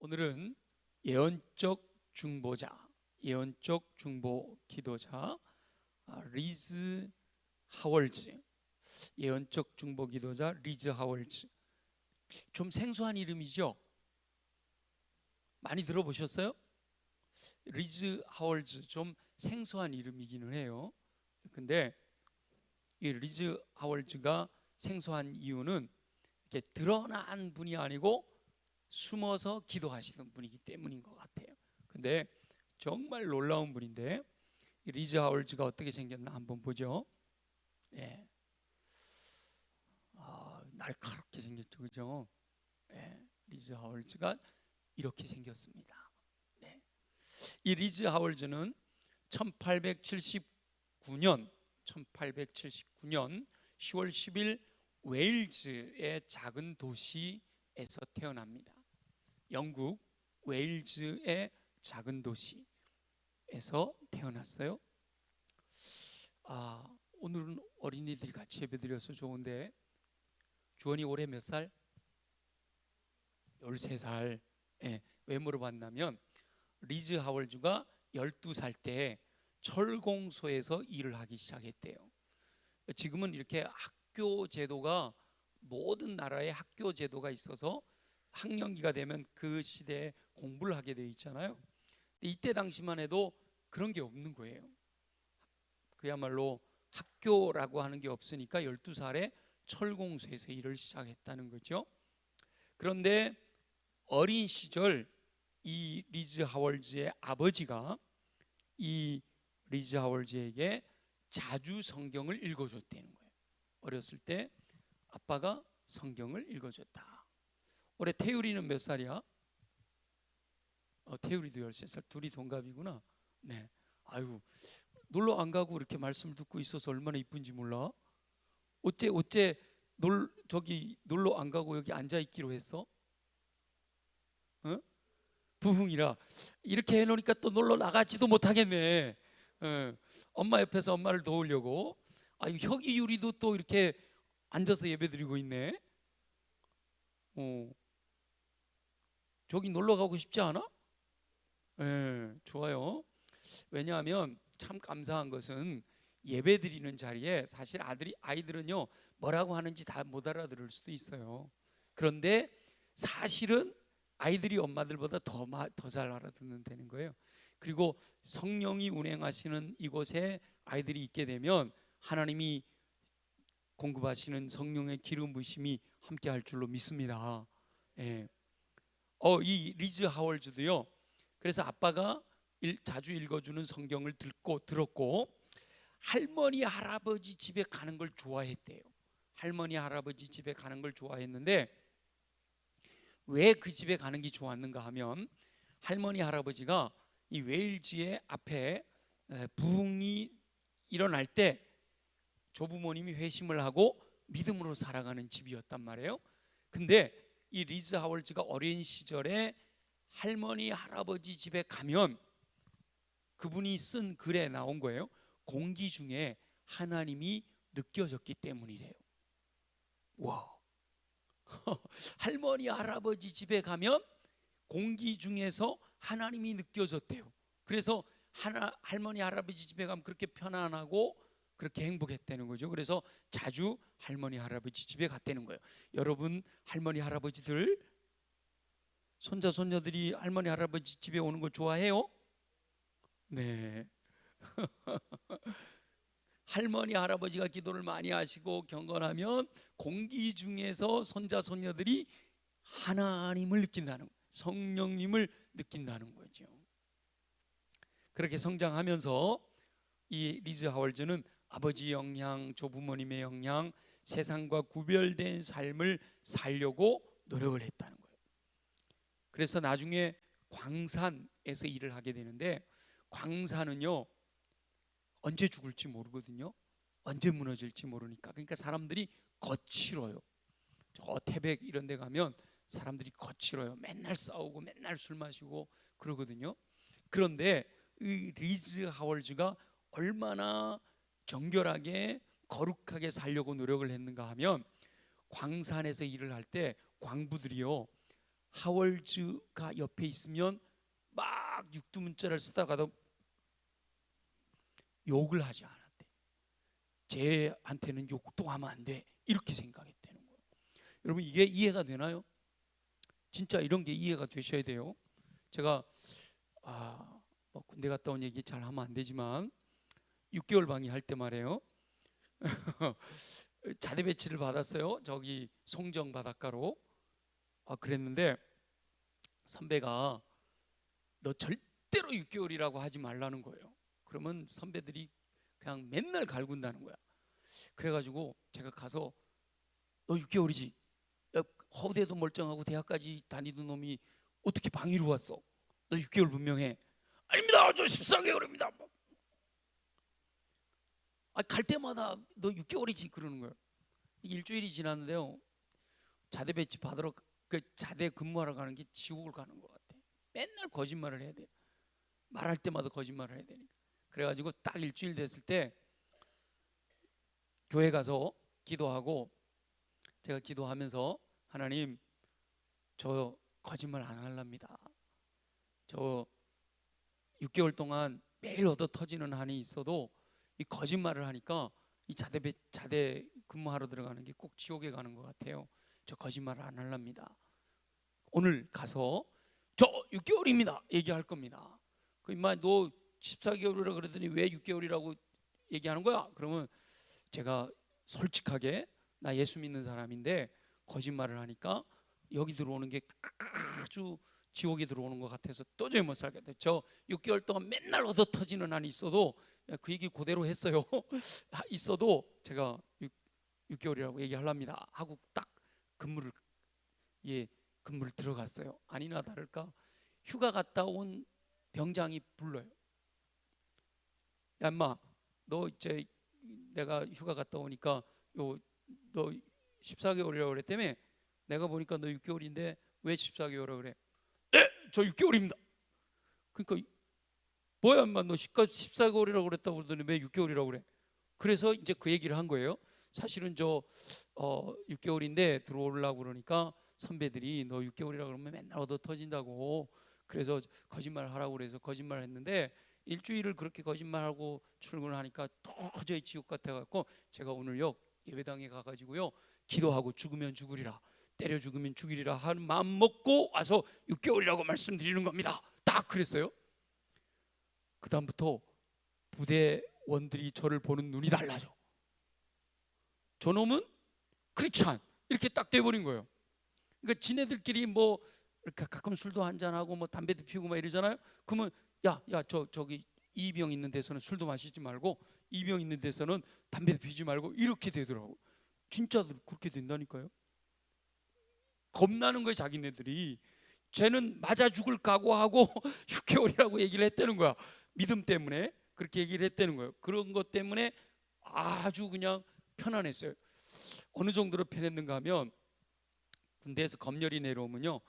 오늘은 예언적 중보자, 예언적 중보 기도자 리즈 하월즈, 예언적 중보 기도자 리즈 하월즈. 좀 생소한 이름이죠? 많이 들어보셨어요? 리즈 하월즈, 좀 생소한 이름이기는 해요. 근데 이 리즈 하월즈가 생소한 이유는 이렇게 드러난 분이 아니고 숨어서 기도하시는 분이기 때문인 것 같아요. 근데 정말 놀라운 분인데, 리즈 하월즈가 어떻게 생겼나 한번 보죠. 네. 날카롭게 생겼죠, 그죠? 네. 리즈 하월즈가 이렇게 생겼습니다. 네. 이 리즈 하월즈는 1879년 10월 10일 웨일즈의 작은 도시에서 태어납니다. 영국 웨일즈의 작은 도시에서 태어났어요. 오늘은 어린이들이 같이 예배드려서 좋은데, 주원이 올해 몇 살? 13살. 왜 물어봤냐면 리즈 하월즈가 12살 때 철공소에서 일을 하기 시작했대요. 지금은 이렇게 학교 제도가, 모든 나라에 학교 제도가 있어서 학령기가 되면 그 시대에 공부를 하게 되어 있잖아요. 근데 이때 당시만 해도 그런 게 없는 거예요. 그야말로 학교라고 하는 게 없으니까 12살에 철공소에서 일을 시작했다는 거죠. 그런데 어린 시절 이 리즈 하월즈의 아버지가 이 리즈 하월즈에게 자주 성경을 읽어줬다는 거예요. 어렸을 때 아빠가 성경을 읽어줬다. 올해 태율이는 몇 살이야? 태율이도 13살. 둘이 동갑이구나. 네. 아유, 놀러 안 가고 이렇게 말씀을 듣고 있어서 얼마나 이쁜지 몰라. 어째 저기 놀러 안 가고 여기 앉아 있기로 했어? 부흥이라 이렇게 해놓으니까 또 놀러 나가지도 못하겠네. 엄마 옆에서 엄마를 도우려고. 혁이 유리도 또 이렇게 앉아서 예배드리고 있네. 저기 놀러 가고 싶지 않아? 좋아요. 왜냐하면 참 감사한 것은 예배드리는 자리에 사실 아이들은요 뭐라고 하는지 다 못 알아들을 수도 있어요. 그런데 사실은 아이들이 엄마들보다 더 잘 알아듣는 거예요. 그리고 성령이 운행하시는 이곳에 아이들이 있게 되면 하나님이 공급하시는 성령의 기름 부으심이 함께 할 줄로 믿습니다. 이 리즈 하월즈도요, 그래서 아빠가 자주 읽어주는 성경을 들었고 할머니 할아버지 집에 가는 걸 좋아했대요. 할머니 할아버지 집에 가는 걸 좋아했는데 왜 그 집에 가는 게 좋았는가 하면, 할머니 할아버지가 이 웨일즈의 앞에 부흥이 일어날 때 조부모님이 회심을 하고 믿음으로 살아가는 집이었단 말이에요. 근데 이 리즈 하월즈가 어린 시절에 할머니 할아버지 집에 가면 그분이 쓴 글에 나온 거예요. 공기 중에 하나님이 느껴졌기 때문이래요. 와. 할머니 할아버지 집에 가면 공기 중에서 하나님이 느껴졌대요. 그래서 할머니 할아버지 집에 가면 그렇게 편안하고 그렇게 행복했다는 거죠. 그래서 자주 할머니 할아버지 집에 갔다는 거예요. 여러분, 할머니 할아버지들, 손자 손녀들이 할머니 할아버지 집에 오는 걸 좋아해요? 네. 할머니 할아버지가 기도를 많이 하시고 경건하면 공기 중에서 손자 손녀들이 하나님을 느낀다는 거예요. 성령님을 느낀다는 거죠. 그렇게 성장하면서 이 리즈 하월즈는 아버지 영향, 조부모님의 영향, 세상과 구별된 삶을 살려고 노력을 했다는 거예요. 그래서 나중에 광산에서 일을 하게 되는데, 광산은요 언제 죽을지 모르거든요. 언제 무너질지 모르니까. 그러니까 사람들이 거칠어요. 저 태백 이런 데 가면 사람들이 거칠어요. 맨날 싸우고 맨날 술 마시고 그러거든요. 그런데 이 리즈 하월즈가 얼마나 정결하게 거룩하게 살려고 노력을 했는가 하면, 광산에서 일을 할 때 광부들이요 하월즈가 옆에 있으면 막 육두문자를 쓰다가도 욕을 하지 않았대. 쟤한테는 욕도 하면 안 돼, 이렇게 생각했다는 거예요. 여러분, 이게 이해가 되나요? 진짜 이런 게 이해가 되셔야 돼요. 제가 뭐 군대 갔다 온 얘기 잘 하면 안 되지만 6개월 방위 할 때 말이에요. 자대 배치를 받았어요. 저기 송정 바닷가로. 그랬는데 선배가 너 절대로 6개월이라고 하지 말라는 거예요. 그러면 선배들이 그냥 맨날 갈군다는 거야. 그래가지고 제가 가서 너 6개월이지? 야, 허대도 멀쩡하고 대학까지 다니던 놈이 어떻게 방위로 왔어? 너 6개월 분명해. 아닙니다, 저 14개월입니다. 갈 때마다 너 6개월이지 그러는 거예요. 일주일이 지났는데요, 자대 배치 받으러 그 자대 근무하러 가는 게 지옥을 가는 것 같아. 맨날 거짓말을 해야 돼. 말할 때마다 거짓말을 해야 되니까. 그래가지고 딱 일주일 됐을 때 교회 가서 기도하고, 제가 기도하면서 하나님, 저 거짓말 안 할랍니다. 저 6개월 동안 매일 얻어 터지는 한이 있어도 이 거짓말을 하니까 이 자대 근무하러 들어가는 게 꼭 지옥에 가는 것 같아요. 저 거짓말을 안 할랍니다. 오늘 가서 저 6개월입니다 얘기할 겁니다. 그 임마 너 14개월이라 그러더니 왜 6개월이라고 얘기하는 거야? 그러면 제가 솔직하게 나 예수 믿는 사람인데 거짓말을 하니까 여기 들어오는 게 아주 지옥에 들어오는 것 같아서 도저히 못 살겠다. 저 6개월 동안 맨날 얻어 터지는 한이 있어도, 그 얘기 그대로 했어요. 있어도 제가 6개월이라고 얘기하랍니다 하고 딱 근무를 들어갔어요. 아니나 다를까 휴가 갔다 온 병장이 불러요. 야 인마, 너 이제 내가 휴가 갔다 오니까 너 14개월이라고 그랬다며? 내가 보니까 너 6개월인데 왜 14개월이라고 그래? 네, 저 6개월입니다. 그러니까 뭐야 인마, 너 14개월이라고 그랬다고 그러더니 왜 6개월이라고 그래? 그래서 이제 그 얘기를 한 거예요. 사실은 저 6개월인데 들어오려고 그러니까 선배들이 너 6개월이라고 그러면 맨날 얻어 터진다고, 그래서 거짓말 하라고 그래서 거짓말을 했는데 일주일을 그렇게 거짓말하고 출근하니까 도저히 지옥 같아갖고 제가 오늘요 예배당에 가가지고요 기도하고 죽으면 죽으리라, 때려 죽으면 죽이리라 하는 마음 먹고 와서 6개월이라고 말씀드리는 겁니다. 딱 그랬어요. 그 다음부터 부대원들이 저를 보는 눈이 달라져. 저놈은 크리스찬 이렇게 딱 돼버린 거예요. 그러니까 지네들끼리 뭐 이렇게 가끔 술도 한잔하고 뭐 담배도 피우고 막 이러잖아요. 그러면 저기 이병 있는 데서는 술도 마시지 말고 이병 있는 데서는 담배도 피우지 말고 이렇게 되더라고. 진짜 그렇게 된다니까요. 겁나는 거예요. 자기네들이. 쟤는 맞아 죽을 각오하고 6개월이라고 얘기를 했다는 거야. 믿음 때문에 그렇게 얘기를 했다는 거예요. 그런 것 때문에 아주 그냥 편안했어요. 어느 정도로 편했는가 하면 군대에서 검열이 내려오면요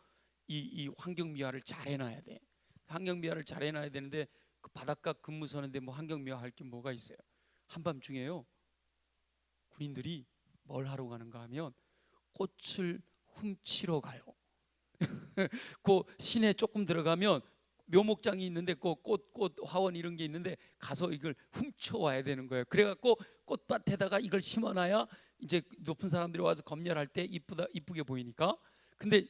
이 환경미화를 잘 해놔야 돼. 환경미화를 잘 해놔야 되는데 그 바닷가 근무 서는데 뭐 환경미화 할 게 뭐가 있어요? 한밤중에요 군인들이 뭘 하러 가는가 하면 꽃을 훔치러 가요. 그 시내 조금 들어가면 묘목장이 있는데 꽃 화원 이런 게 있는데 가서 이걸 훔쳐와야 되는 거예요. 그래갖고 꽃밭에다가 이걸 심어놔야 이제 높은 사람들이 와서 검열할 때 이쁘게 보이니까. 근데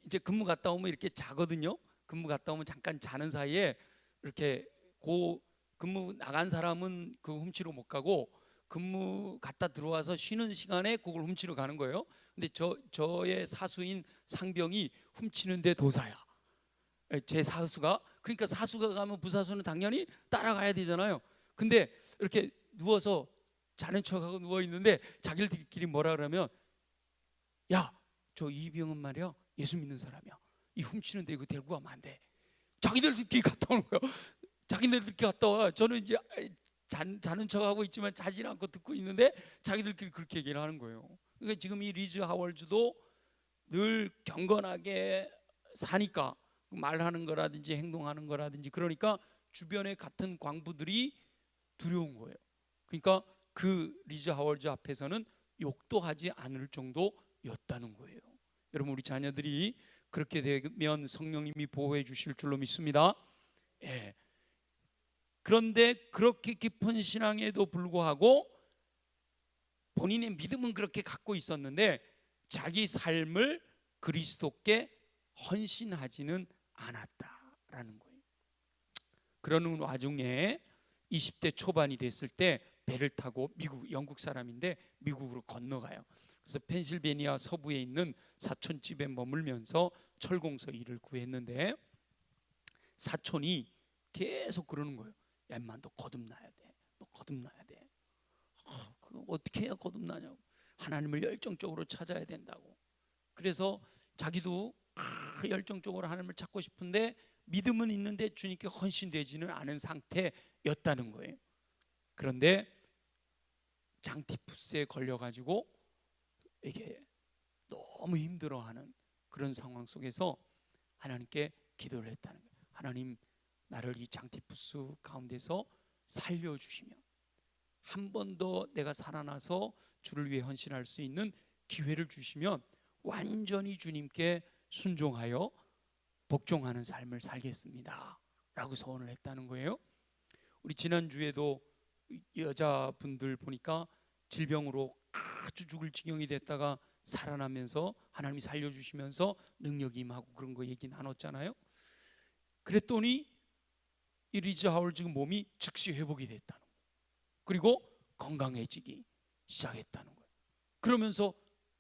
이제 근무 갔다 오면 이렇게 자거든요. 근무 갔다 오면 잠깐 자는 사이에 이렇게 근무 나간 사람은 그 훔치러 못 가고 근무 갔다 들어와서 쉬는 시간에 그걸 훔치러 가는 거예요. 근데 저의 사수인 상병이 훔치는데 도사야. 제 사수가. 그러니까 사수가 가면 부사수는 당연히 따라가야 되잖아요. 근데 이렇게 누워서 자는 척하고 누워 있는데 자기들끼리 뭐라 그러면, 야, 저 이병은 말이야 예수 믿는 사람이야. 이 훔치는데 이거 데리고 가면 안 돼. 자기들끼리 갔다 오는 거예요. 자기들끼리 갔다 와. 저는 이제 자는 척하고 있지만 자진 않고 듣고 있는데 자기들끼리 그렇게 얘기를 하는 거예요. 그러니까 지금 이 리즈 하월즈도 늘 경건하게 사니까 말하는 거라든지 행동하는 거라든지 그러니까 주변의 같은 광부들이 두려운 거예요. 그러니까 그 리즈 하월즈 앞에서는 욕도 하지 않을 정도였다는 거예요. 여러분, 우리 자녀들이 그렇게 되면 성령님이 보호해 주실 줄로 믿습니다. 예. 그런데 그렇게 깊은 신앙에도 불구하고 본인의 믿음은 그렇게 갖고 있었는데 자기 삶을 그리스도께 헌신하지는 않았다라는 거예요. 그러는 와중에 20대 초반이 됐을 때 배를 타고 영국 사람인데 미국으로 건너가요. 그래서 펜실베니아 서부에 있는 사촌집에 머물면서 철공소 일을 구했는데 사촌이 계속 그러는 거예요. 야 인마 너 거듭나야 돼. 너 거듭나야 돼. 어떻게 해야 거듭나냐고. 하나님을 열정적으로 찾아야 된다고. 그래서 자기도 열정적으로 하나님을 찾고 싶은데 믿음은 있는데 주님께 헌신되지는 않은 상태였다는 거예요. 그런데 장티푸스에 걸려가지고 이게 너무 힘들어하는 그런 상황 속에서 하나님께 기도를 했다는 거예요. 하나님, 나를 이 장티푸스 가운데서 살려주시면 한 번 더 내가 살아나서 주를 위해 헌신할 수 있는 기회를 주시면 완전히 주님께 순종하여 복종하는 삶을 살겠습니다 라고 서원을 했다는 거예요. 우리 지난주에도 여자분들 보니까 질병으로 아주 죽을 지경이 됐다가 살아나면서 하나님이 살려주시면서 능력이 임하고 그런 거 얘기 나눴잖아요. 그랬더니 이 리즈 하울 지금 몸이 즉시 회복이 됐다는 거예요. 그리고 건강해지기 시작했다는 거예요. 그러면서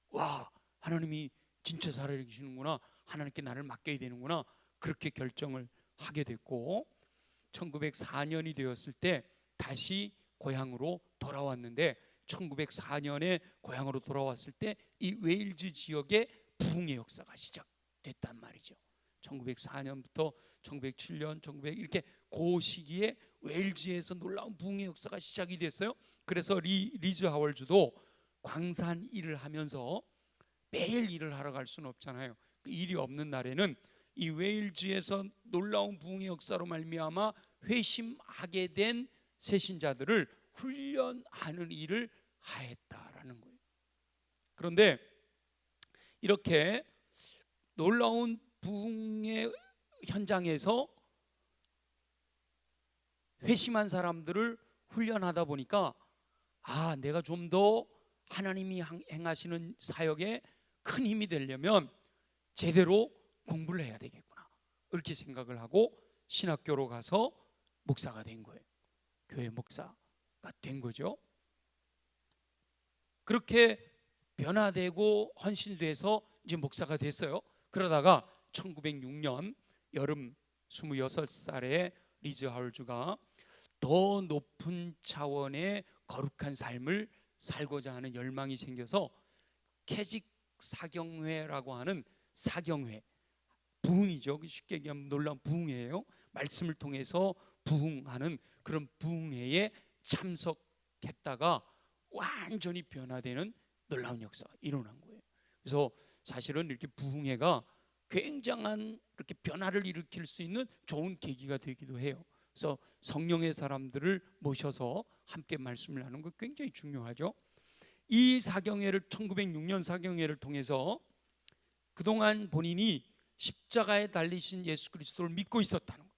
와, 하나님이 진짜 살아계시는구나, 하나님께 나를 맡겨야 되는구나, 그렇게 결정을 하게 됐고 1904년이 되었을 때 다시 고향으로 돌아왔는데 1904년에 고향으로 돌아왔을 때 이 웨일즈 지역에 부흥의 역사가 시작됐단 말이죠. 1904년부터 1907년, 1900 이렇게 그 시기에 웨일즈에서 놀라운 부흥의 역사가 시작이 됐어요. 그래서 리즈 하월즈도 광산 일을 하면서 매일 일을 하러 갈 수는 없잖아요. 그 일이 없는 날에는 이 웨일즈에서 놀라운 부흥의 역사로 말미암아 회심하게 된 새신자들을 훈련하는 일을 하였다라는 거예요. 그런데 이렇게 놀라운 부흥의 현장에서 회심한 사람들을 훈련하다 보니까 내가 좀 더 하나님이 행하시는 사역에 큰 힘이 되려면 제대로 공부를 해야 되겠구나, 이렇게 생각을 하고 신학교로 가서 목사가 된 거예요. 교회 목사가 된 거죠. 그렇게 변화되고 헌신돼서 이제 목사가 됐어요. 그러다가 1906년 여름 26살에 리즈 하울즈가 더 높은 차원의 거룩한 삶을 살고자 하는 열망이 생겨서 캐직 사경회라고 하는 사경회, 부흥이죠. 쉽게 얘기하면 놀라운 부흥회예요. 말씀을 통해서 부흥하는 그런 부흥회에 참석했다가 완전히 변화되는 놀라운 역사가 일어난 거예요. 그래서 사실은 이렇게 부흥회가 굉장한 이렇게 변화를 일으킬 수 있는 좋은 계기가 되기도 해요. 그래서 성령의 사람들을 모셔서 함께 말씀을 하는 거 굉장히 중요하죠. 이 사경회를 1906년 사경회를 통해서 그동안 본인이 십자가에 달리신 예수 그리스도를 믿고 있었다는 거예요.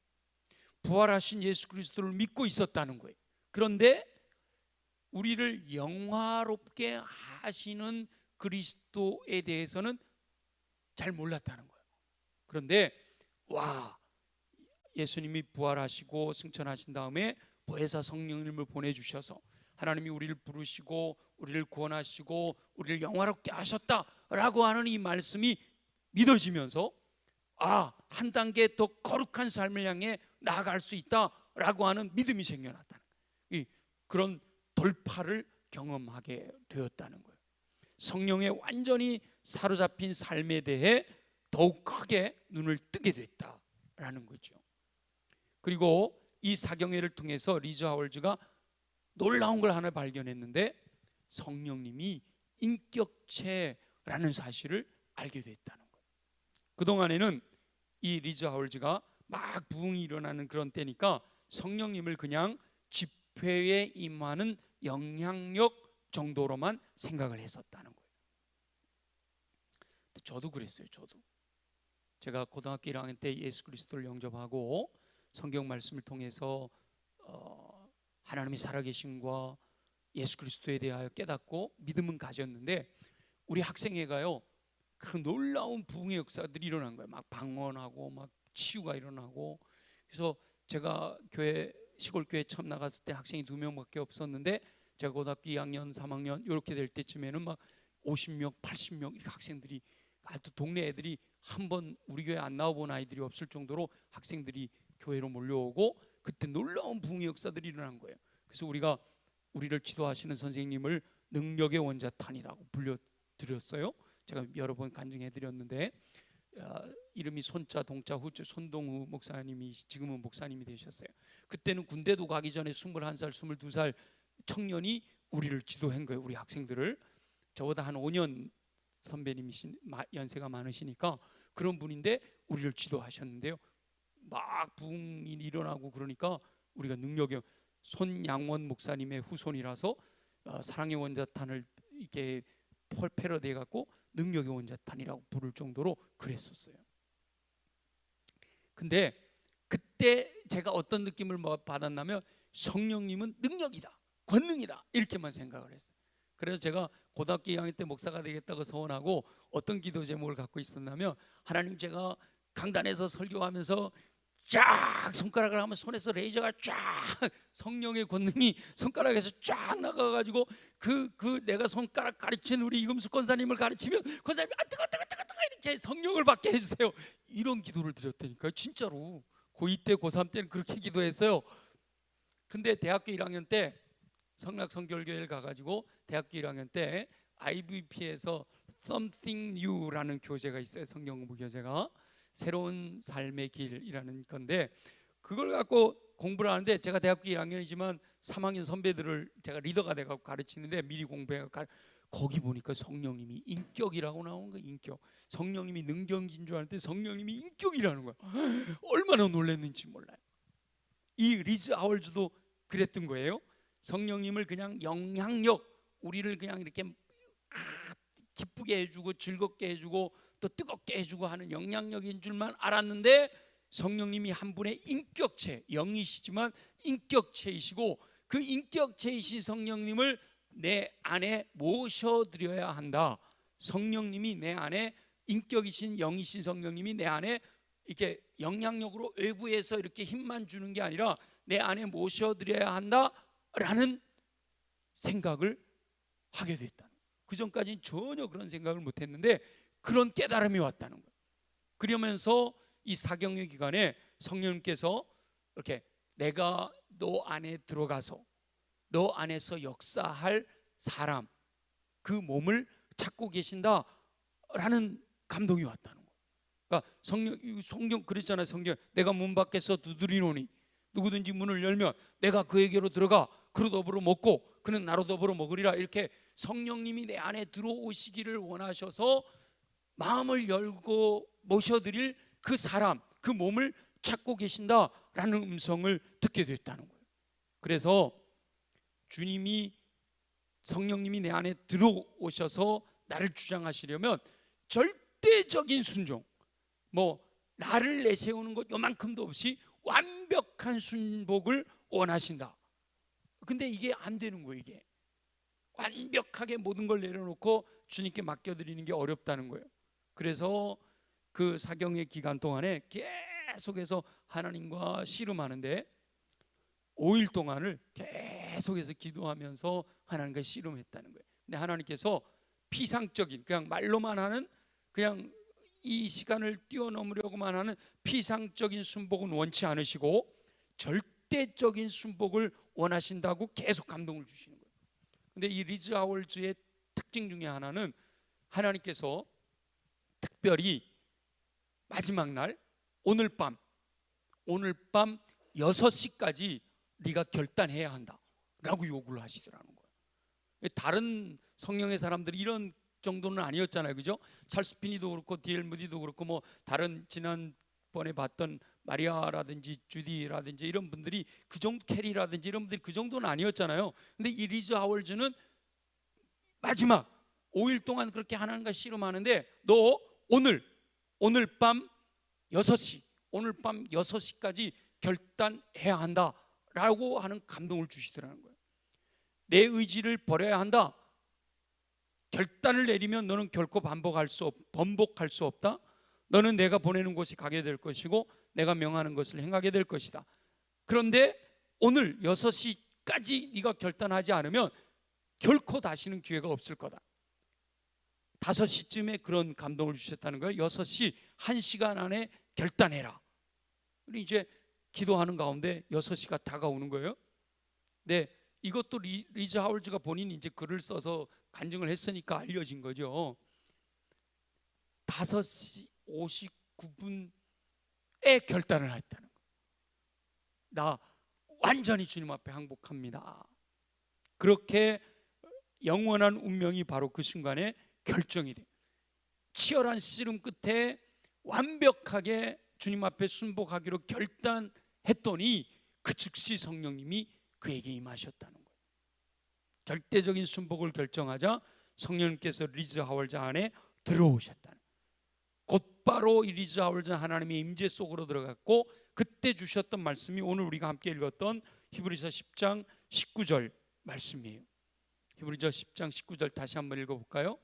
부활하신 예수 그리스도를 믿고 있었다는 거예요. 그런데 우리를 영화롭게 하시는 그리스도에 대해서는 잘 몰랐다는 거예요. 그런데 예수님이 부활하시고 승천하신 다음에 보혜사 성령님을 보내주셔서 하나님이 우리를 부르시고 우리를 구원하시고 우리를 영화롭게 하셨다라고 하는 이 말씀이 믿어지면서 한 단계 더 거룩한 삶을 향해 나아갈 수 있다라고 하는 믿음이 생겨났다는 거예요. 그런 돌파를 경험하게 되었다는 거예요. 성령에 완전히 사로잡힌 삶에 대해 더욱 크게 눈을 뜨게 됐다라는 거죠. 그리고 이 사경회를 통해서 리즈 하월즈가 놀라운 걸 하나 발견했는데 성령님이 인격체라는 사실을 알게 됐다는 거예요. 그동안에는 이 리즈 하월즈가 막 부흥이 일어나는 그런 때니까 성령님을 그냥 집회에 임하는 영향력 정도로만 생각을 했었다는 거예요. 저도 그랬어요. 제가 고등학교 1학년 때 예수 그리스도를 영접하고 성경 말씀을 통해서 하나님의 살아계심과 예수 그리스도에 대하여 깨닫고 믿음은 가졌는데, 우리 학생회가요 그 놀라운 부흥의 역사들이 일어난 거예요. 막 방언하고 막 치유가 일어나고. 그래서 제가 시골 교회 처음 나갔을 때 학생이 2명밖에 없었는데, 제가 고등학교 2학년 3학년 이렇게 될 때쯤에는 막 50명 80명 이렇게 학생들이, 아주 동네 애들이 한 번 우리 교회 안 나와본 아이들이 없을 정도로 학생들이 교회로 몰려오고, 그때 놀라운 부흥의 역사들이 일어난 거예요. 그래서 우리를 지도하시는 선생님을 능력의 원자탄이라고 불러드렸어요. 제가 여러 번 간증해 드렸는데, 이름이 손자 동자 후자 손동우 목사님이 지금은 목사님이 되셨어요. 그때는 군대도 가기 전에 21살 22살 청년이 우리를 지도한 거예요. 우리 학생들을. 저보다 한 5년 선배님이신, 연세가 많으시니까 그런 분인데 우리를 지도하셨는데요, 막 부흥이 일어나고 그러니까 우리가 능력의, 손양원 목사님의 후손이라서 사랑의 원자탄을 이렇게 패러디해 갖고 능력의 원자탄이라고 부를 정도로 그랬었어요. 근데 그때 제가 어떤 느낌을 받았냐면, 성령님은 능력이다, 권능이다, 이렇게만 생각을 했어요. 그래서 제가 고등학교 2학년 때 목사가 되겠다고 서원하고 어떤 기도 제목을 갖고 있었냐면, 하나님, 제가 강단에서 설교하면서 쫙 손가락을 하면 손에서 레이저가 쫙, 성령의 권능이 손가락에서 쫙 나가가지고 그 내가 손가락 가르친 우리 이금숙 권사님을 가르치면 권사님이 뜨거 이렇게 성령을 받게 해주세요, 이런 기도를 드렸다니까요. 진짜로 고2 때 고3 때는 그렇게 기도했어요. 근데 대학교 1학년 때 성락 성결교회를 가가지고 대학교 1학년 때 IVP에서 Something New라는 교재가 있어요. 성경 공부 교재가 새로운 삶의 길이라는 건데, 그걸 갖고 공부를 하는데, 제가 대학교 1학년이지만 3학년 선배들을 제가 리더가 돼가지고 가르치는데, 미리 공부해서 거기 보니까 성령님이 인격이라고 나온 거예요. 인격. 성령님이 능력인 줄 알았는데 성령님이 인격이라는 거야. 얼마나 놀랐는지 몰라요. 이 리즈 하월즈도 그랬던 거예요. 성령님을 그냥 영향력, 우리를 그냥 이렇게 기쁘게 해주고 즐겁게 해주고 또 뜨겁게 해주고 하는 영향력인 줄만 알았는데, 성령님이 한 분의 인격체, 영이시지만 인격체이시고, 그 인격체이신 성령님을 내 안에 모셔드려야 한다. 성령님이 내 안에, 인격이신 영이신 성령님이 내 안에 이렇게 영향력으로 외부에서 이렇게 힘만 주는 게 아니라 내 안에 모셔드려야 한다라는 생각을 하게 됐다는 거예요. 그 전까지는 전혀 그런 생각을 못했는데 그런 깨달음이 왔다는 거예요. 그러면서 이 사경의 기간에 성령님께서 이렇게 내가 너 안에 들어가서 너 안에서 역사할 사람, 그 몸을 찾고 계신다라는 감동이 왔다는 거예요. 그러니까 성경 그랬잖아요. 성경, 내가 문 밖에서 두드리노니 누구든지 문을 열면 내가 그에게로 들어가 그로 더불어 먹고 그는 나로 더불어 먹으리라. 이렇게 성령님이 내 안에 들어오시기를 원하셔서 마음을 열고 모셔드릴 그 사람, 그 몸을 찾고 계신다라는 음성을 듣게 됐다는 거예요. 그래서 주님이, 성령님이 내 안에 들어오셔서 나를 주장하시려면 절대적인 순종, 뭐 나를 내세우는 것 요만큼도 없이 완벽한 순복을 원하신다. 근데 이게 안 되는 거예요. 이게 완벽하게 모든 걸 내려놓고 주님께 맡겨드리는 게 어렵다는 거예요. 그래서 그 사경의 기간 동안에 계속해서 하나님과 씨름하는데 5일 동안을 계속해서 기도하면서 하나님과 씨름했다는 거예요. 근데 하나님께서 피상적인, 그냥 말로만 하는, 그냥 이 시간을 뛰어넘으려고만 하는 피상적인 순복은 원치 않으시고 절대적인 순복을 원하신다고 계속 감동을 주시는 거예요. 근데 이 리즈 하월즈의 특징 중에 하나는 하나님께서 특별히 마지막 날 오늘 밤 6시까지 네가 결단해야 한다라고 요구를 하시더라는 거예요. 다른 성령의 사람들이 이런 정도는 아니었잖아요, 그죠? 찰스 피니도 그렇고 D.L. 무디도 그렇고 뭐 다른 지난번에 봤던 마리아라든지 주디라든지 이런 분들이 그 정도, 캐리라든지 이런 분들이 그 정도는 아니었잖아요. 근데 이 리즈 하월즈는 마지막 5일 동안 그렇게 하나님과 씨름하는데 너 오늘 밤 6시, 오늘 밤 6시까지 결단해야 한다라고 하는 감동을 주시더라는 거예요. 내 의지를 버려야 한다. 결단을 내리면 너는 결코 번복할 수 없다. 너는 내가 보내는 곳에 가게 될 것이고 내가 명하는 것을 행하게 될 것이다. 그런데 오늘 6시까지 네가 결단하지 않으면 결코 다시는 기회가 없을 거다. 5시쯤에 그런 감동을 주셨다는 거예요. 6시 1시간 안에 결단해라. 이제 기도하는 가운데 6시가 다가오는 거예요. 네, 이것도 리즈 하월즈가 본인이 이제 글을 써서 간증을 했으니까 알려진 거죠. 5시 59분에 결단을 했다는 거예요. 나 완전히 주님 앞에 항복합니다. 그렇게 영원한 운명이 바로 그 순간에 결정이 돼요. 치열한 씨름 끝에 완벽하게 주님 앞에 순복하기로 결단했더니 그 즉시 성령님이 그에게 임하셨다는 거예요. 절대적인 순복을 결정하자 성령님께서 리즈 하월즈 안에 들어오셨다는 거예요. 곧바로 이 리즈 하월즈 하나님의 임재 속으로 들어갔고, 그때 주셨던 말씀이 오늘 우리가 함께 읽었던 히브리서 10장 19절 말씀이에요. 히브리서 10장 19절 다시 한번 읽어볼까요?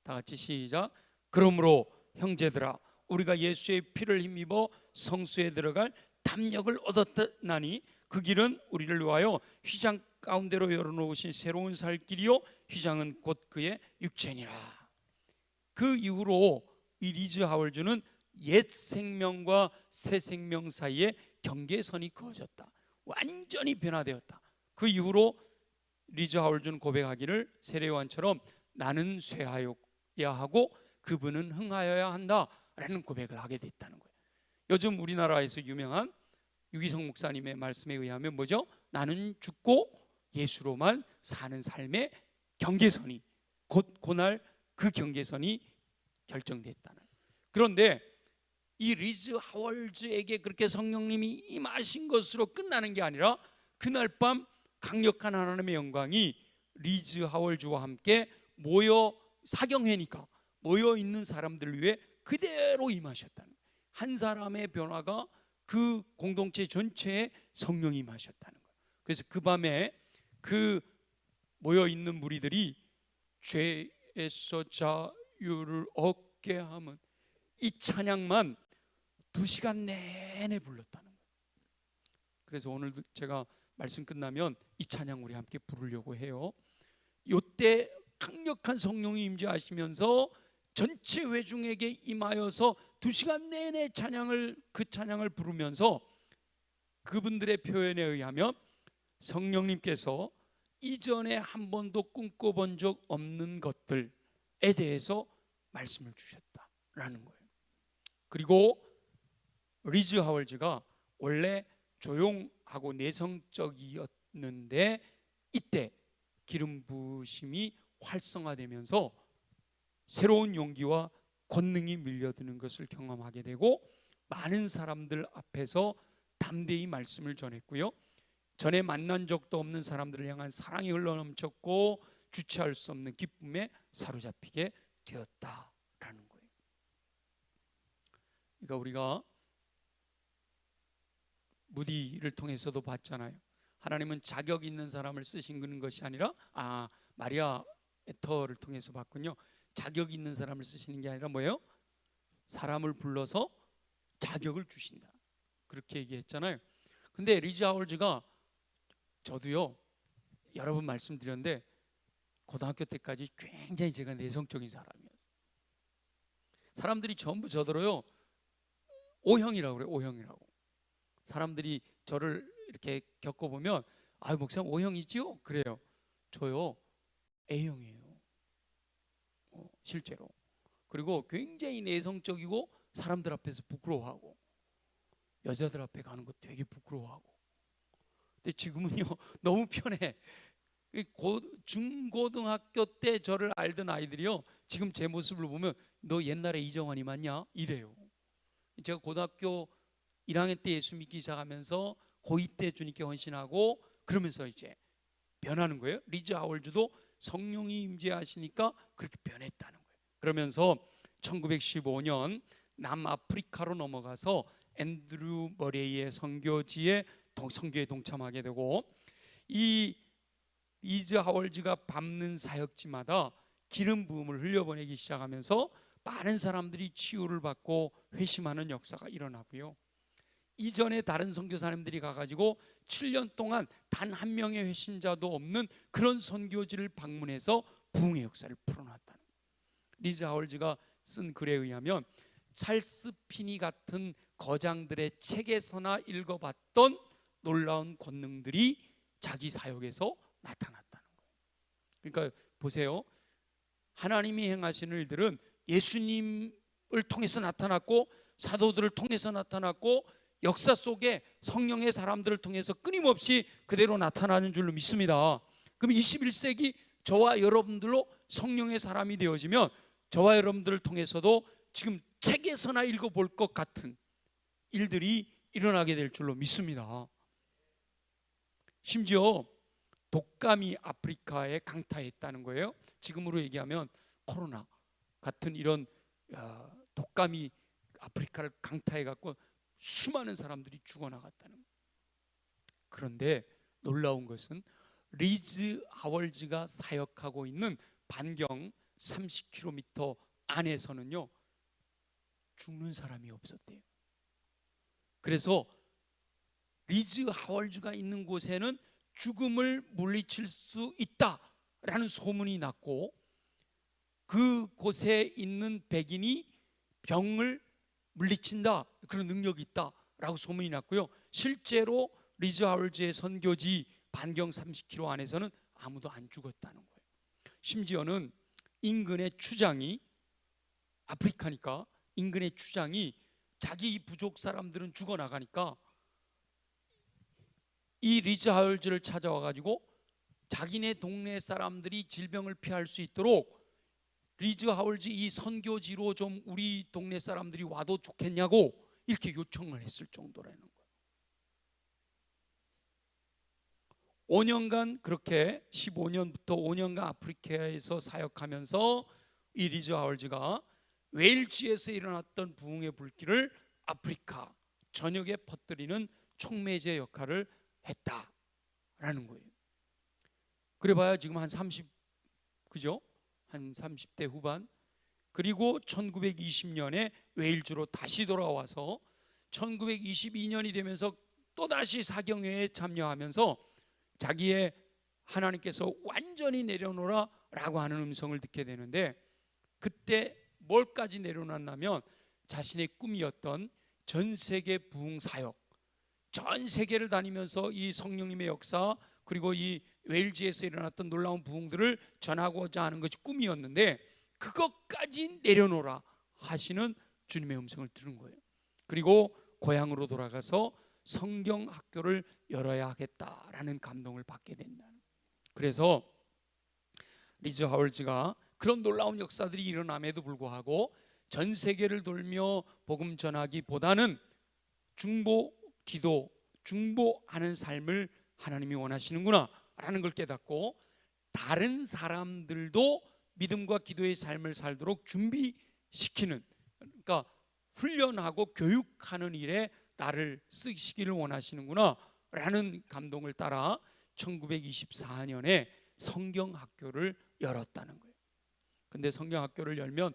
다 같이 시작. 그러므로 형제들아, 우리가 예수의 피를 힘입어 성소에 들어갈 담력을 얻었나니 그 길은 우리를 위하여 휘장 가운데로 열어놓으신 새로운 살 길이요, 휘장은 곧 그의 육체니라. 그 이후로 이 리즈 하월즈는 옛 생명과 새 생명 사이에 경계선이 그어졌다. 완전히 변화되었다. 그 이후로 리즈 하월즈는 고백하기를 세례요한처럼 나는 쇠하여야 하고 그분은 흥하여야 한다라는 고백을 하게 됐다는 거예요. 요즘 우리나라에서 유명한 유기성 목사님의 말씀에 의하면 뭐죠? 나는 죽고 예수로만 사는 삶의 경계선이 곧 그날 그 경계선이 결정됐다는 거예요. 그런데 이 리즈 하월즈에게 그렇게 성령님이 임하신 것으로 끝나는 게 아니라 그날 밤 강력한 하나님의 영광이 리즈 하월즈와 함께 사경회니까 모여 있는 사람들을 위해 그대로 임하셨다는 거예요. 한 사람의 변화가 그 공동체 전체에 성령이 임하셨다는 거예요. 그래서 그 밤에 그 모여 있는 무리들이 죄에서 자유를 얻게 하면 이 찬양만 2시간 내내 불렀다는 거예요. 그래서 오늘 제가 말씀 끝나면 이 찬양 우리 함께 부르려고 해요. 이때 강력한 성령이 임재하시면서 전체 회중에게 임하여서 2시간 내내 그 찬양을 부르면서 그분들의 표현에 의하면 성령님께서 이전에 한 번도 꿈꿔본 적 없는 것들에 대해서 말씀을 주셨다라는 거예요. 그리고 리즈 하월즈가 원래 조용하고 내성적이었는데 이때 기름 부으심이 활성화되면서 새로운 용기와 권능이 밀려드는 것을 경험하게 되고 많은 사람들 앞에서 담대히 말씀을 전했고요. 전에 만난 적도 없는 사람들을 향한 사랑이 흘러넘쳤고 주체할 수 없는 기쁨에 사로잡히게 되었다라는 거예요. 그러니까 우리가 무디를 통해서도 봤잖아요. 하나님은 자격 있는 사람을 쓰신 것이 아니라 마리아 에터를 통해서 봤군요. 자격 있는 사람을 쓰시는 게 아니라 뭐예요? 사람을 불러서 자격을 주신다. 그렇게 얘기했잖아요. 근데 리즈 하월즈가 저도요 여러 번 말씀드렸는데 고등학교 때까지 굉장히 제가 내성적인 사람이었어요. 사람들이 전부 저더러요 O형이라고 그래요. O형이라고. 사람들이 저를 이렇게 겪어보면 목사님 O형이지요? 그래요. 저요 A형이에요. 실제로. 그리고 굉장히 내성적이고 사람들 앞에서 부끄러워하고 여자들 앞에 가는 거 되게 부끄러워하고. 근데 지금은요 너무 편해. 중고등학교 때 저를 알던 아이들이요 지금 제 모습을 보면 너 옛날에 이정환이 맞냐? 이래요. 제가 고등학교 1학년 때 예수 믿기 시작하면서 고2 때 주님께 헌신하고 그러면서 이제 변하는 거예요. 리즈 하월즈도 성령이 임재하시니까 그렇게 변했다는 거예요. 그러면서 1915년 남아프리카로 넘어가서 앤드류 머레이의 선교에 동참하게 되고, 이 리즈 하월즈가 밟는 사역지마다 기름 부음을 흘려보내기 시작하면서 많은 사람들이 치유를 받고 회심하는 역사가 일어나고요. 이전에 다른 선교사님들이 가가지고 7년 동안 단 한 명의 회심자도 없는 그런 선교지를 방문해서 부흥의 역사를 풀어놨다는 거예요. 리즈 하월즈가 쓴 글에 의하면 찰스 피니 같은 거장들의 책에서나 읽어봤던 놀라운 권능들이 자기 사역에서 나타났다는 거예요. 그러니까 보세요, 하나님이 행하시는 일들은 예수님을 통해서 나타났고 사도들을 통해서 나타났고 역사 속에 성령의 사람들을 통해서 끊임없이 그대로 나타나는 줄로 믿습니다. 그럼 21세기 저와 여러분들로 성령의 사람이 되어지면 저와 여러분들을 통해서도 지금 책에서나 읽어볼 것 같은 일들이 일어나게 될 줄로 믿습니다. 심지어 독감이 아프리카에 강타했다는 거예요. 지금으로 얘기하면 코로나 같은 이런 독감이 아프리카를 강타해갖고 수많은 사람들이 죽어나갔다는 거예요. 그런데 놀라운 것은 리즈 하월즈가 사역하고 있는 반경 30km 안에서는요, 죽는 사람이 없었대요. 그래서 리즈 하월즈가 있는 곳에는 죽음을 물리칠 수 있다라는 소문이 났고, 그 곳에 있는 백인이 병을 물리친다, 그런 능력이 있다라고 소문이 났고요. 실제로 리즈 하월즈의 선교지 반경 30km 안에서는 아무도 안 죽었다는 거예요. 심지어는 인근의 추장이, 아프리카니까 인근의 추장이 자기 부족 사람들은 죽어나가니까 이 리즈 하월즈를 찾아와 가지고 자기네 동네 사람들이 질병을 피할 수 있도록 리즈 하월즈 이 선교지로 좀 우리 동네 사람들이 와도 좋겠냐고 이렇게 요청을 했을 정도라는 거예요. 5년간 그렇게 15년부터 5년간 아프리카에서 사역하면서 이 리즈 하월즈가 웨일즈에서 일어났던 부흥의 불길을 아프리카 전역에 퍼뜨리는 촉매제 역할을 했다라는 거예요. 그래봐야 지금 한 30, 그죠? 한 30대 후반. 그리고 1920년에 웨일즈로 다시 돌아와서 1922년이 되면서 또다시 사경회에 참여하면서 자기의 하나님께서 완전히 내려놓으라 라고 하는 음성을 듣게 되는데, 그때 뭘까지 내려놨냐면 자신의 꿈이었던 전 세계 부흥 사역, 전 세계를 다니면서 이 성령님의 역사 그리고 이 웨일즈에서 일어났던 놀라운 부흥들을 전하고자 하는 것이 꿈이었는데 그것까지 내려놓으라 하시는 주님의 음성을 들은 거예요. 그리고 고향으로 돌아가서 성경 학교를 열어야 하겠다라는 감동을 받게 된다. 그래서 리즈 하월즈가 그런 놀라운 역사들이 일어남에도 불구하고 전 세계를 돌며 복음 전하기보다는 중보 기도, 중보하는 삶을 하나님이 원하시는구나 라는 걸 깨닫고 다른 사람들도 믿음과 기도의 삶을 살도록 준비시키는, 그러니까 훈련하고 교육하는 일에 나를 쓰시기를 원하시는구나 라는 감동을 따라 1924년에 성경학교를 열었다는 거예요. 근데 성경학교를 열면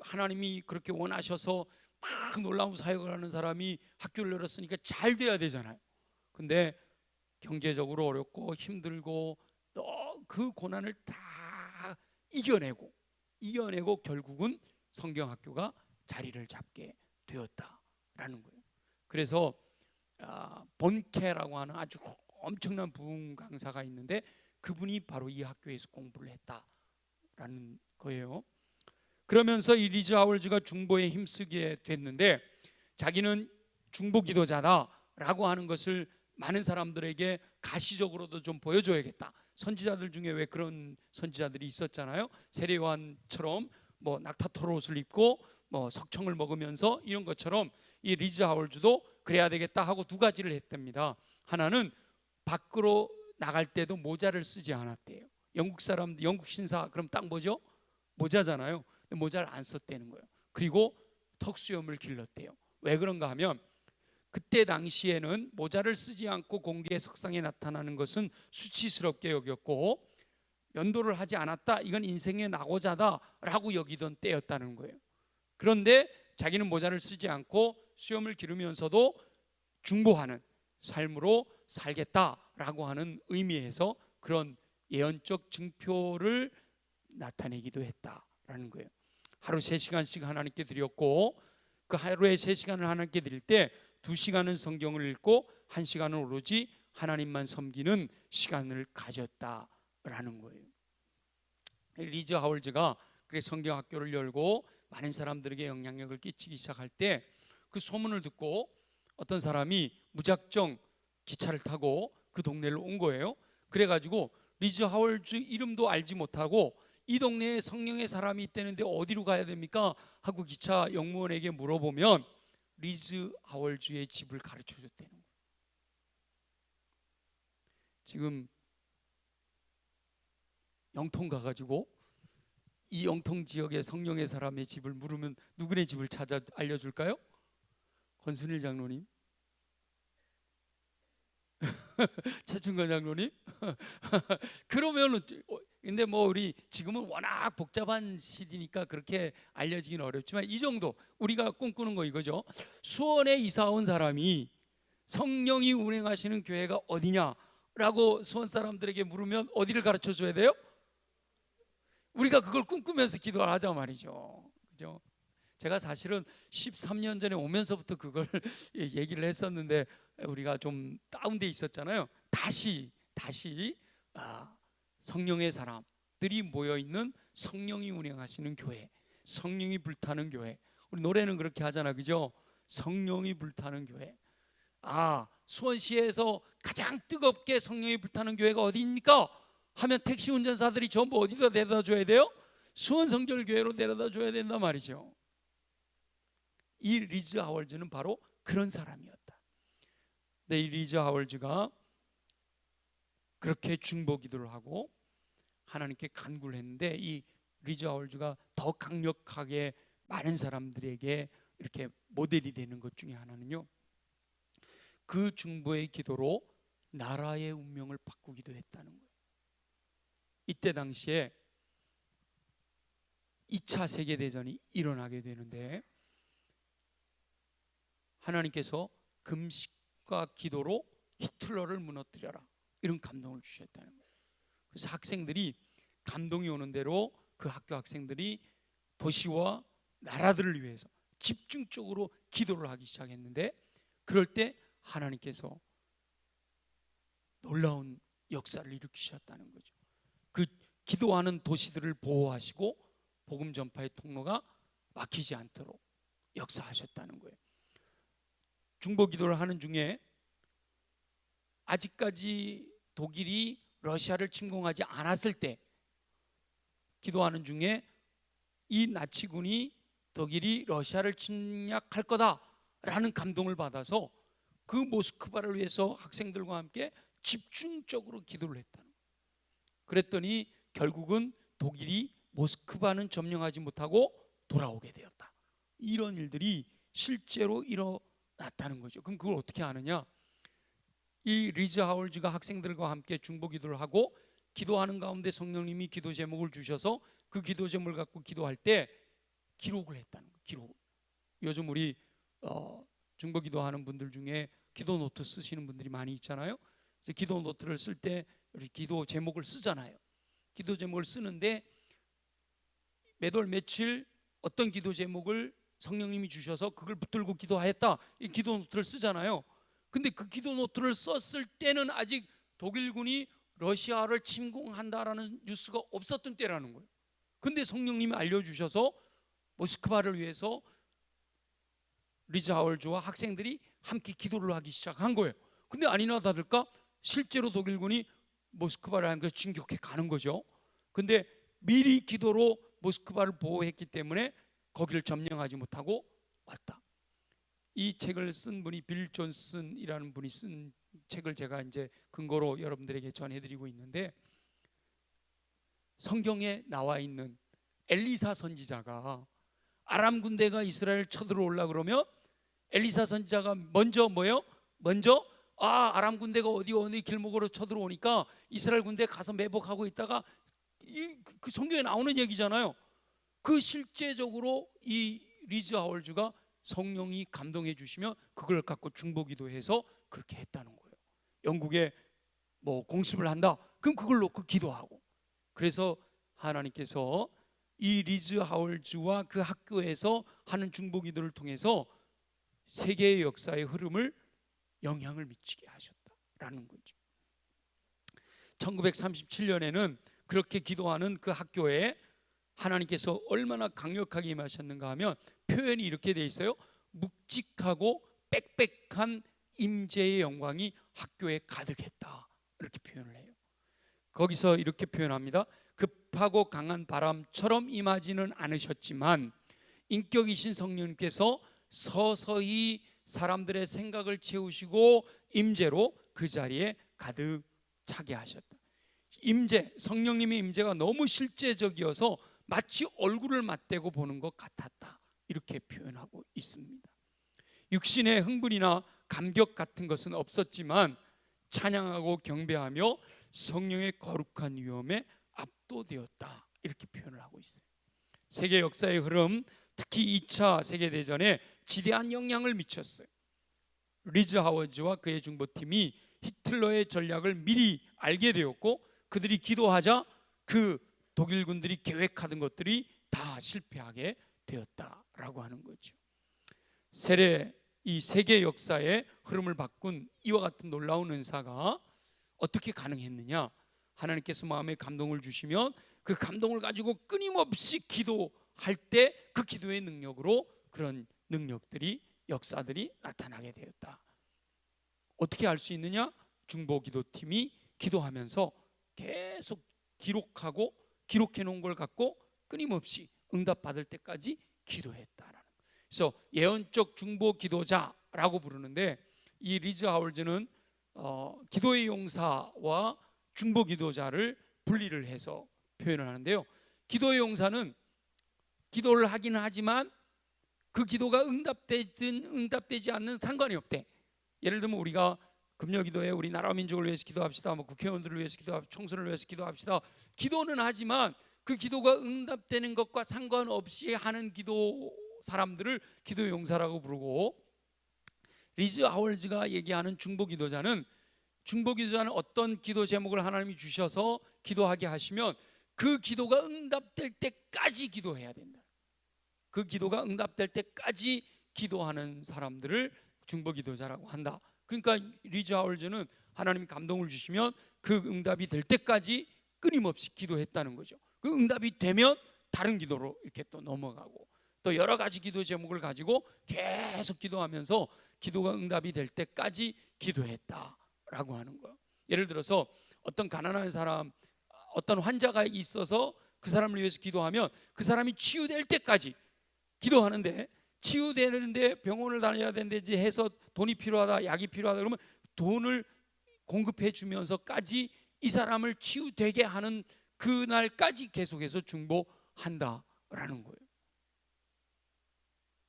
하나님이 그렇게 원하셔서 막 놀라운 사역을 하는 사람이 학교를 열었으니까 잘 돼야 되잖아요. 근데 경제적으로 어렵고 힘들고 또 그 고난을 다 이겨내고 결국은 성경학교가 자리를 잡게 되었다라는 거예요. 그래서 본케라고 하는 아주 엄청난 부흥 강사가 있는데 그분이 바로 이 학교에서 공부를 했다라는 거예요. 그러면서 이 리즈 하월즈가 중보에 힘쓰게 됐는데 자기는 중보 기도자다라고 하는 것을 많은 사람들에게 가시적으로도 좀 보여줘야겠다. 선지자들 중에 왜 그런 선지자들이 있었잖아요. 세례요한처럼 뭐 낙타토로 옷을 입고 뭐 석청을 먹으면서 이런 것처럼 이 리즈 하월즈도 그래야 되겠다 하고 두 가지를 했답니다. 하나는 밖으로 나갈 때도 모자를 쓰지 않았대요. 영국 사람, 영국 신사 그럼 딱 뭐죠? 모자잖아요. 모자를 안 썼다는 거예요. 그리고 턱수염을 길렀대요. 왜 그런가 하면 그때 당시에는 모자를 쓰지 않고 공개 석상에 나타나는 것은 수치스럽게 여겼고 면도를 하지 않았다, 이건 인생의 낙오자다라고 여기던 때였다는 거예요. 그런데 자기는 모자를 쓰지 않고 수염을 기르면서도 중보하는 삶으로 살겠다라고 하는 의미에서 그런 예언적 증표를 나타내기도 했다라는 거예요. 하루 3시간씩 하나님께 드렸고, 그 하루에 3시간을 하나님께 드릴 때 2시간은 성경을 읽고 1시간은 오로지 하나님만 섬기는 시간을 가졌다라는 거예요. 리즈 하월즈가 그래 성경학교를 열고 많은 사람들에게 영향력을 끼치기 시작할 때 그 소문을 듣고 어떤 사람이 무작정 기차를 타고 그 동네를 온 거예요. 그래가지고 리즈 하월즈 이름도 알지 못하고 이 동네에 성령의 사람이 있다는데 어디로 가야 됩니까? 하고 기차 영무원에게 물어보면 리즈 하월즈의 집을 가르쳐 줬다는 거예요. 지금 영통 가가지고 이 영통 지역의 성령의 사람의 집을 물으면 누구네 집을 찾아 알려줄까요? 권순일 장로님? 최충건 장로님? 그러면 근데 뭐 우리 지금은 워낙 복잡한 시대니까 그렇게 알려지긴 어렵지만 이 정도 우리가 꿈꾸는 거 이거죠. 수원에 이사 온 사람이 성령이 운행하시는 교회가 어디냐라고 수원 사람들에게 물으면 어디를 가르쳐 줘야 돼요? 우리가 그걸 꿈꾸면서 기도를 하자 말이죠. 그죠? 제가 사실은 13년 전에 오면서부터 그걸 얘기를 했었는데 우리가 좀 다운돼 있었잖아요. 다시 성령의 사람들이 모여있는 성령이 운행하시는 교회, 성령이 불타는 교회. 우리 노래는 그렇게 하잖아, 그죠? 성령이 불타는 교회. 수원시에서 가장 뜨겁게 성령이 불타는 교회가 어디입니까? 하면 택시 운전사들이 전부 어디다 데려다 줘야 돼요? 수원성결교회로 데려다 줘야 된단 말이죠. 이 리즈 하월즈는 바로 그런 사람이었다. 근데 이 리즈 하월즈가 그렇게 중보 기도를 하고 하나님께 간구를 했는데 이 리즈 하월즈가 더 강력하게 많은 사람들에게 이렇게 모델이 되는 것 중에 하나는요, 그 중보의 기도로 나라의 운명을 바꾸기도 했다는 거예요. 이때 당시에 2차 세계대전이 일어나게 되는데 하나님께서 금식과 기도로 히틀러를 무너뜨려라, 이런 감동을 주셨다는 거예요. 그래서 학생들이 감동이 오는 대로 그 학교 학생들이 도시와 나라들을 위해서 집중적으로 기도를 하기 시작했는데 그럴 때 하나님께서 놀라운 역사를 일으키셨다는 거죠. 그 기도하는 도시들을 보호하시고 복음 전파의 통로가 막히지 않도록 역사하셨다는 거예요. 중보 기도를 하는 중에 아직까지 독일이 러시아를 침공하지 않았을 때 기도하는 중에 이 나치군이 독일이 러시아를 침략할 거다라는 감동을 받아서 그 모스크바를 위해서 학생들과 함께 집중적으로 기도를 했다는 거예요. 그랬더니 결국은 독일이 모스크바는 점령하지 못하고 돌아오게 되었다. 이런 일들이 실제로 일어났다는 거죠. 그럼 그걸 어떻게 아느냐? 이 리즈 하월즈가 학생들과 함께 중보 기도를 하고 기도하는 가운데 성령님이 기도 제목을 주셔서 그 기도 제목을 갖고 기도할 때 기록을 했다는 거예요. 기록. 요즘 우리 중보 기도하는 분들 중에 기도 노트 쓰시는 분들이 많이 있잖아요. 그래서 기도 노트를 쓸 때 기도 제목을 쓰잖아요. 기도 제목을 쓰는데 몇 월 며칠 어떤 기도 제목을 성령님이 주셔서 그걸 붙들고 기도하였다, 이 기도 노트를 쓰잖아요. 근데 그 기도 노트를 썼을 때는 아직 독일군이 러시아를 침공한다라는 뉴스가 없었던 때라는 거예요. 근데 성령님이 알려주셔서 모스크바를 위해서 리즈 하월즈와 학생들이 함께 기도를 하기 시작한 거예요. 근데 아니나 다를까 실제로 독일군이 모스크바를 한 것을 진격해 가는 거죠. 근데 미리 기도로 모스크바를 보호했기 때문에 거기를 점령하지 못하고 왔다. 이 책을 쓴 분이 빌 존슨이라는 분이 쓴 책을 제가 이제 근거로 여러분들에게 전해드리고 있는데, 성경에 나와 있는 엘리사 선지자가 아람 군대가 이스라엘 쳐들어올라 그러면 엘리사 선지자가 먼저 뭐예요? 먼저 아람 군대가 어느 길목으로 쳐들어오니까 이스라엘 군대 가서 매복하고 있다가 그 성경에 나오는 얘기잖아요. 그 실제적으로 이 리즈 하월즈가 성령이 감동해 주시면 그걸 갖고 중보기도해서 그렇게 했다는 거예요. 영국에 뭐 공습을 한다, 그럼 그걸 놓고 기도하고. 그래서 하나님께서 이 리즈 하월즈와 그 학교에서 하는 중보기도를 통해서 세계의 역사의 흐름을 영향을 미치게 하셨다라는 거죠. 1937년에는 그렇게 기도하는 그 학교에 하나님께서 얼마나 강력하게 임하셨는가 하면 표현이 이렇게 돼 있어요. 묵직하고 빽빽한 임재의 영광이 학교에 가득했다, 이렇게 표현을 해요. 거기서 이렇게 표현합니다. 급하고 강한 바람처럼 임하지는 않으셨지만 인격이신 성령님께서 서서히 사람들의 생각을 채우시고 임재로 그 자리에 가득 차게 하셨다. 임재, 성령님의 임재가 너무 실제적이어서 마치 얼굴을 맞대고 보는 것 같았다, 이렇게 표현하고 있습니다. 육신의 흥분이나 감격 같은 것은 없었지만 찬양하고 경배하며 성령의 거룩한 위엄에 압도되었다, 이렇게 표현을 하고 있어요. 세계 역사의 흐름, 특히 2차 세계대전에 지대한 영향을 미쳤어요. 리즈 하워즈와 그의 중보팀이 히틀러의 전략을 미리 알게 되었고 그들이 기도하자 그 독일군들이 계획하던 것들이 다 실패하게 되었다라고 하는 거죠. 이 세계 역사의 흐름을 바꾼 이와 같은 놀라운 은사가 어떻게 가능했느냐? 하나님께서 마음에 감동을 주시면 그 감동을 가지고 끊임없이 기도할 때 그 기도의 능력으로 그런 능력들이, 역사들이 나타나게 되었다. 어떻게 알 수 있느냐? 중보기도팀이 기도하면서 계속 기록하고 기록해 놓은 걸 갖고 끊임없이 응답받을 때까지 기도했다라는 거예요. 그래서 예언적 중보기도자라고 부르는데, 이 리즈 하월즈는 기도의 용사와 중보기도자를 분리를 해서 표현을 하는데요. 기도의 용사는 기도를 하기는 하지만 그 기도가 응답되든 응답되지 않는 상관이 없대. 예를 들면 우리가 금요기도에 우리 나라 민족을 위해서 기도합시다, 뭐 국회의원들을 위해서 기도합시다, 총선을 위해서 기도합시다. 기도는 하지만 그 기도가 응답되는 것과 상관없이 하는 기도 사람들을 기도의 용사라고 부르고, 리즈 하월즈가 얘기하는 중보기도자는 어떤 기도 제목을 하나님이 주셔서 기도하게 하시면 그 기도가 응답될 때까지 기도해야 된다. 그 기도가 응답될 때까지 기도하는 사람들을 중보기도자라고 한다. 그러니까 리즈 하월즈는 하나님이 감동을 주시면 그 응답이 될 때까지 끊임없이 기도했다는 거죠. 그 응답이 되면 다른 기도로 이렇게 또 넘어가고, 또 여러 가지 기도 제목을 가지고 계속 기도하면서 기도가 응답이 될 때까지 기도했다라고 하는 거예요. 예를 들어서 어떤 가난한 사람, 어떤 환자가 있어서 그 사람을 위해서 기도하면 그 사람이 치유될 때까지 기도하는데, 치유되는데 병원을 다녀야 되는데 해서 돈이 필요하다, 약이 필요하다 그러면 돈을 공급해 주면서까지 이 사람을 치유되게 하는 그날까지 계속해서 중보한다라는 거예요.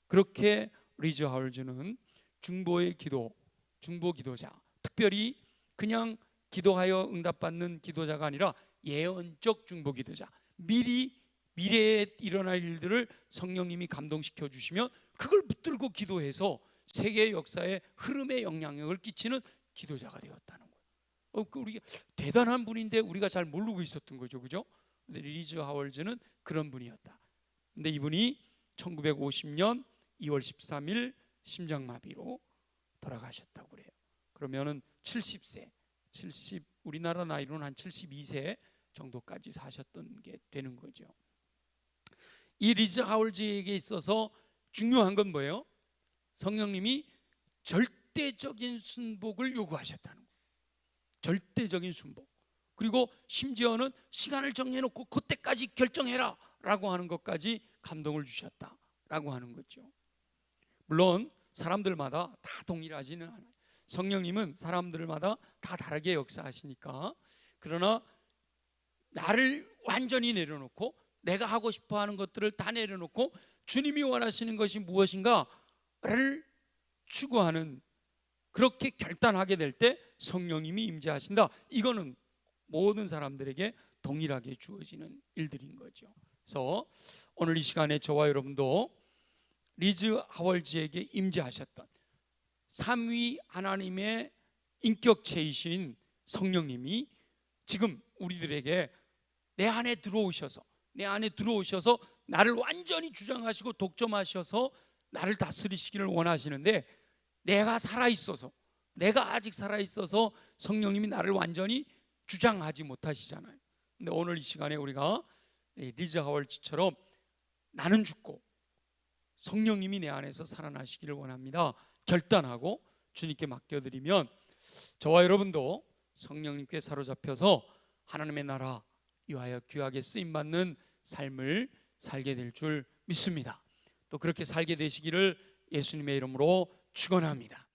그렇게 리즈 하월즈는 중보의 기도, 중보기도자, 특별히 그냥 기도하여 응답받는 기도자가 아니라 예언적 중보기도자, 미래에 일어날 일들을 성령님이 감동시켜 주시면 그걸 붙들고 기도해서 세계 역사의 흐름에 영향력을 끼치는 기도자가 되었다는 거예요. 우리 대단한 분인데 우리가 잘 모르고 있었던 거죠, 그죠? 근데 리즈 하월즈는 그런 분이었다. 근데 이분이 1950년 2월 13일 심장마비로 돌아가셨다고 그래요. 그러면은 70세, 우리나라 나이로는 한 72세 정도까지 사셨던 게 되는 거죠. 이 리즈 하월즈에게 있어서 중요한 건 뭐예요? 성령님이 절대적인 순복을 요구하셨다는 거예요. 절대적인 순복. 그리고 심지어는 시간을 정해놓고 그때까지 결정해라 라고 하는 것까지 감동을 주셨다라고 하는 거죠. 물론 사람들마다 다 동일하지는 않아요. 성령님은 사람들마다 다 다르게 역사하시니까. 그러나 나를 완전히 내려놓고 내가 하고 싶어하는 것들을 다 내려놓고 주님이 원하시는 것이 무엇인가를 추구하는, 그렇게 결단하게 될 때 성령님이 임재하신다. 이거는 모든 사람들에게 동일하게 주어지는 일들인 거죠. 그래서 오늘 이 시간에 저와 여러분도 리즈 하월즈에게 임재하셨던 삼위 하나님의 인격체이신 성령님이 지금 우리들에게 내 안에 들어오셔서 나를 완전히 주장하시고 독점하셔서 나를 다스리시기를 원하시는데, 내가 아직 살아있어서 성령님이 나를 완전히 주장하지 못하시잖아요. 근데 오늘 이 시간에 우리가 리즈 하월즈처럼 나는 죽고 성령님이 내 안에서 살아나시기를 원합니다 결단하고 주님께 맡겨드리면 저와 여러분도 성령님께 사로잡혀서 하나님의 나라 위하여 귀하게 쓰임받는 삶을 살게 될 줄 믿습니다. 또 그렇게 살게 되시기를 예수님의 이름으로 축원합니다.